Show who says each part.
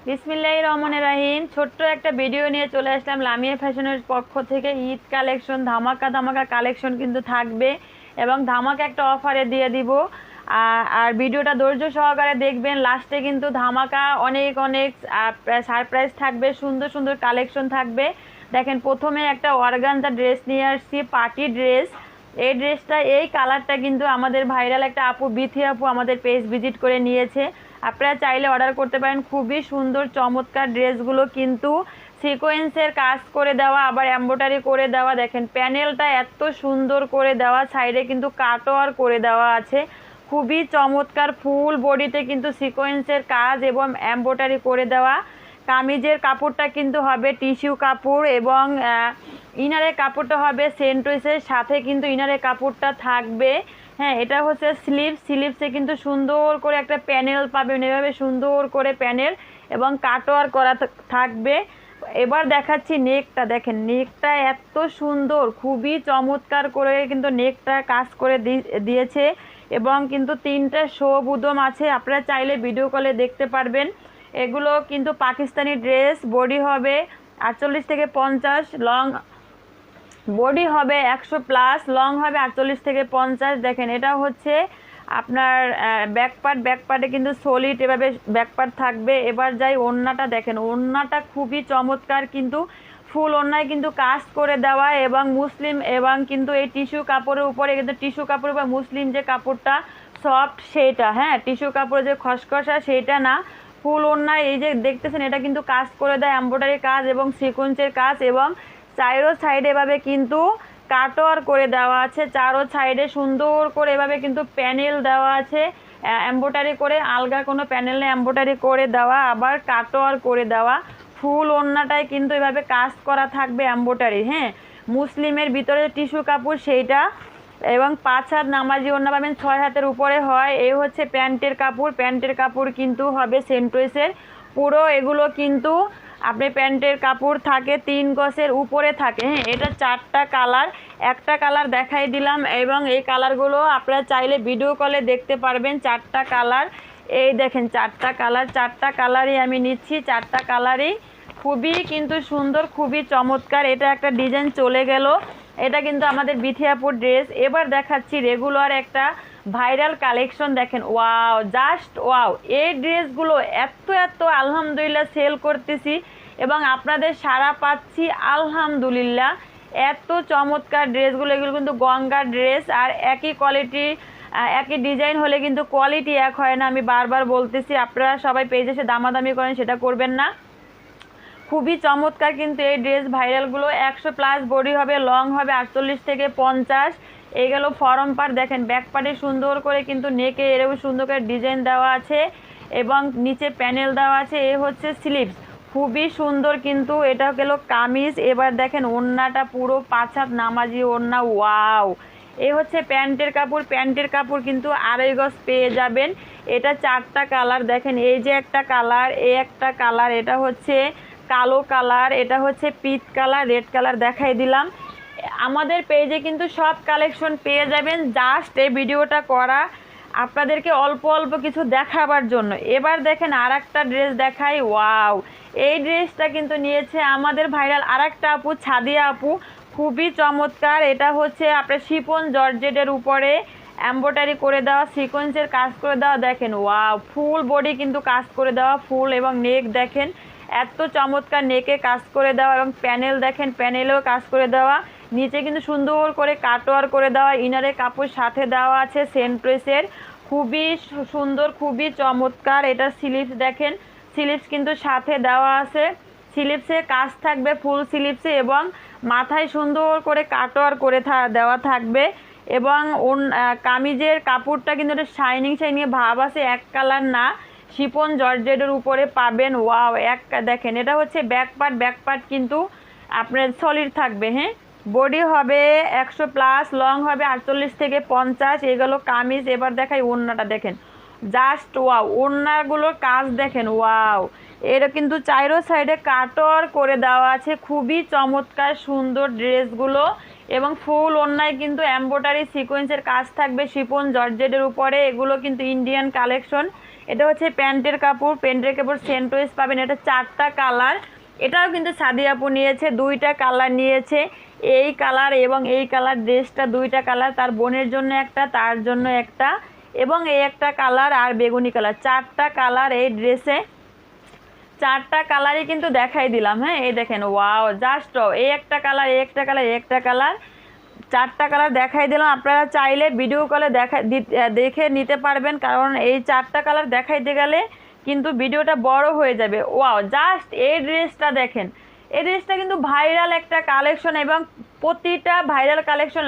Speaker 1: বিসমিল্লাহির রহমানির রহিম। ছোট্ট একটা ভিডিও নিয়ে চলে আসলাম লামিয়া ফ্যাশনের পক্ষ থেকে। ঈদ কালেকশন, ধামাকা ধামাকা কালেকশন কিন্তু থাকবে এবং ধামাকা একটা অফারে দিয়ে দিব। আর ভিডিওটা ধৈর্য সহকারে দেখবেন, লাস্টে কিন্তু ধামাকা অনেক অনেক সারপ্রাইজ থাকবে, সুন্দর সুন্দর কালেকশন থাকবে। দেখেন, প্রথমে একটা অর্গানজা ড্রেস নিয়ে আসছি, পার্টি ড্রেস। এই ড্রেসটা, এই কালারটা কিন্তু আমাদের ভাইরাল একটা আপু, বিথি আপু আমাদের পেজ ভিজিট করে নিয়েছে। আপনারা চাইলে অর্ডার করতে পারেন। খুবই সুন্দর চমৎকার ড্রেসগুলো কিন্তু সিকোয়েন্সের কাজ করে দেওয়া, আবার এমব্রয়ডারি করে দেওয়া। দেখেন প্যানেলটা এত সুন্দর করে দেওয়া, সাইডে কিন্তু কাটওয়ার করে দেওয়া আছে। খুবই চমৎকার, ফুল বডিতে কিন্তু সিকোয়েন্সের কাজ এবং এমব্রয়ডারি করে দেওয়া। কামিজের কাপড়টা কিন্তু হবে টিস্যু কাপড় এবং ইনারের কাপড়টা হবে সেন্ট্রিসের সাথে কিন্তু ইনারের কাপড়টা থাকবে। হ্যাঁ, এটা হচ্ছে স্লিভসে কিন্তু সুন্দর করে একটা প্যানেল পাবেন, এভাবে সুন্দর করে প্যানেল এবং কাটওয়ার করা থাকবে। এবার দেখাচ্ছি নেকটা। দেখেন নেকটা এত সুন্দর, খুবই চমৎকার করে কিন্তু নেকটা কাজ করে দিয়েছে এবং কিন্তু 3টা শো বুদম আছে। আপনারা চাইলে ভিডিও কলে দেখতে পারবেন। এগুলো কিন্তু পাকিস্তানি ড্রেস। বডি হবে 48 থেকে 50, লং বডি হবে 100+, লং হবে 48 থেকে 50। দেখেন এটা হচ্ছে আপনার ব্যাকপার্টে কিন্তু সলিড এভাবে ব্যাকপার্ট থাকবে। এবার যাই ওড়নাটা। দেখেন ওড়নাটা খুবই চমৎকার, কিন্তু ফুল ওড়নায় কিন্তু কাজ করে দেওয়া এবং মুসলিম এবং কিন্তু এই টিস্যু কাপড়ের উপরে কিন্তু টিস্যু কাপড় বা মুসলিম যে কাপড়টা সফট সেইটা, হ্যাঁ, টিস্যু কাপড়ে যে খসখসা সেইটা না, ফুল ওড়নায় এই যে দেখতেছেন এটা কিন্তু কাজ করে দেয়, এমব্রয়ডারি কাজ এবং সিকোয়েন্সের কাজ এবং চারো সাইডে এভাবে কিন্তু কাটওয়ার করে দেওয়া আছে। চারো সাইডে সুন্দর করে এভাবে কিন্তু প্যানেল দেওয়া আছে, এমব্রয়ডারি করে, আলগা কোনো প্যানেল নেই, এমব্রয়ডারি করে দেওয়া, আবার কাটওয়ার করে দেওয়া। ফুল ওড়নাটায় কিন্তু এভাবে কাজ করা থাকবে এমব্রয়ডারি। হ্যাঁ, মুসলিমের ভিতরে টিস্যু কাপড় সেইটা এবং 5 হাত নামাজি ওড়না পাবেন, 6 হাতের উপরে হয়। এই হচ্ছে প্যান্টের কাপড় কিন্তু হবে সেন্ট্রেসের পুরো। এগুলো কিন্তু আপনি প্যান্টের কাপড় থাকে 3 গজের উপরে থাকে। হ্যাঁ, এটা 4টা কালার, একটা কালার দেখাই দিলাম এবং এই কালারগুলো আপনারা চাইলে ভিডিও কলে দেখতে পারবেন। 4টা কালার, এই দেখেন 4টা কালারই আমি নিচ্ছি। 4টা কালারই খুবই কিন্তু সুন্দর, খুবই চমৎকার। এটা একটা ডিজাইন চলে গেল, এটা কিন্তু আমাদের বিথিয়াপুর ড্রেস। এবার দেখাচ্ছি রেগুলার একটা ভাইরাল কালেকশন। দেখেন ওয়াও, জাস্ট ওয়াও। এই ড্রেসগুলো এত আলহামদুলিল্লাহ সেল করতেছি এবং আপনাদের সাড়া পাচ্ছি আলহামদুলিল্লাহ। এত চমৎকার ড্রেসগুলো, এগুলো কিন্তু গঙ্গার ড্রেস আর একই কোয়ালিটি, একই ডিজাইন হলে কিন্তু কোয়ালিটি এক হয় না। আমি বারবার বলতেছি, আপনারা সবাই পেজে এসে দামাদামি করেন, সেটা করবেন না। খুবই চমৎকার কিন্তু এই ড্রেস ভাইরালগুলো। 100+ বডি হবে, লং হবে 48 থেকে 50। এই গেল ফরম পার্ট। দেখেন ব্যাক পার্টে সুন্দর করে কিন্তু নেকে এরকম সুন্দর করে ডিজাইন দেওয়া আছে এবং নিচে প্যানেল দেওয়া আছে। এ হচ্ছে স্লিভস, খুবই সুন্দর কিন্তু। এটা গেল কামিজ। এবার দেখেন ওড়নাটা পুরো 5 হাত নামাজি ওড়না, ওয়াও। এই হচ্ছে প্যান্টের কাপড় কিন্তু 2.5 গজ পেয়ে যাবেন। এটা 4টা কালার। দেখেন এই যে একটা কালার, এই একটা কালার, এটা হচ্ছে কালো কালার, এটা হচ্ছে পিচ কালার, রেড কালার দেখাই দিলাম। আমাদের পেজে কিন্তু সব কালেকশন পেয়ে যাবেন। জাস্ট এই ভিডিওটা করা আপনাদেরকে অল্প অল্প কিছু দেখাবার জন্য। এবার দেখেন আর একটা ড্রেস দেখাই, ওয়াও। এই ড্রেসটা কিন্তু নিয়েছে আমাদের ভাইরাল আর একটা আপু, ছাদিয়া আপু। খুবই চমৎকার। এটা হচ্ছে আপনার শিফন জর্জেটের উপরে এমব্রয়ডারি করে দেওয়া, সিকোয়েন্সের কাজ করে দেওয়া। দেখেন ওয়াও, ফুল বডি কিন্তু কাজ করে দেওয়া, ফুল এবং নেক দেখেন এত চমৎকার, নেকে কাজ করে দেওয়া এবং প্যানেল দেখেন, প্যানেলেও কাজ করে দেওয়া। নিচে কিন্তু সুন্দর করে কাটওয়ার করে দেওয়া, ইনারের কাপড় সাথে দেওয়া আছে সেন্ট্রেসের। খুবই সুন্দর, খুবই চমৎকার। এটা স্লিভস দেখেন, স্লিভস কিন্তু সাথে দেওয়া আছে। স্লিভসে কাজ থাকবে ফুল স্লিভসে এবং মাথায় সুন্দর করে কাটওয়ার করে দেওয়া থাকবে এবং কামিজের কাপড়টা কিন্তু একটা শাইনিং ভাব আছে, এক কালার না, শিফন জর্জেটের উপরে পাবেন। ওয়াও, দেখেন এটা হচ্ছে ব্যাক পার্ট কিন্তু আপনার সলিড থাকবে। হ্যাঁ, বডি হবে 100+, লং হবে 48 থেকে 50। এগুলো কামিজ। এবার দেখাই ওড়নাটা। দেখেন জাস্ট ওয়াও, ওড়নাগুলোর কাজ দেখেন, ওয়াও। এর কিন্তু চাইরো সাইডে কাটওয়ার করে দেওয়া আছে। খুবই চমৎকার সুন্দর ড্রেসগুলো এবং ফুল ওড়নায় কিন্তু এমব্রয়ডারি সিকোয়েন্সের কাজ থাকবে শিফন জর্জেটের উপরে। এগুলো কিন্তু ইন্ডিয়ান কালেকশন। এটা হচ্ছে প্যান্টের কাপড়, সেন্টোয়েস পাবেন। এটা 4টা কালার। এটাও কিন্তু সাদিয়া আপু নিয়েছে, 2টা কালার নিয়েছে, এই কালার এবং এই কালার। ড্রেসটা 2টা কালার, তার বোনের জন্য একটা, তার জন্য একটা, এবং এই একটা কালার আর বেগুনি কালার, 4টা কালার এই ড্রেসে। 4টা কালারই কিন্তু দেখাই দিলাম। হ্যাঁ, এই দেখেন, ওয়াও, জাস্ট এই একটা কালার, এই একটা কালার, এই একটা কালার, 4টা কালার দেখাই দিলাম। আপনারা চাইলে ভিডিও কলে দেখে নিতে পারবেন, কারণ এই 4টা কালার দেখাইতে গেলে কিন্তু ভিডিওটা বড় হয়ে যাবে। ওয়াও, জাস্ট এই ড্রেসটা দেখেন, এই ড্রেসটা কিন্তু ভাইরাল একটা কালেকশন, এবং প্রতিটা ভাইরাল কালেকশন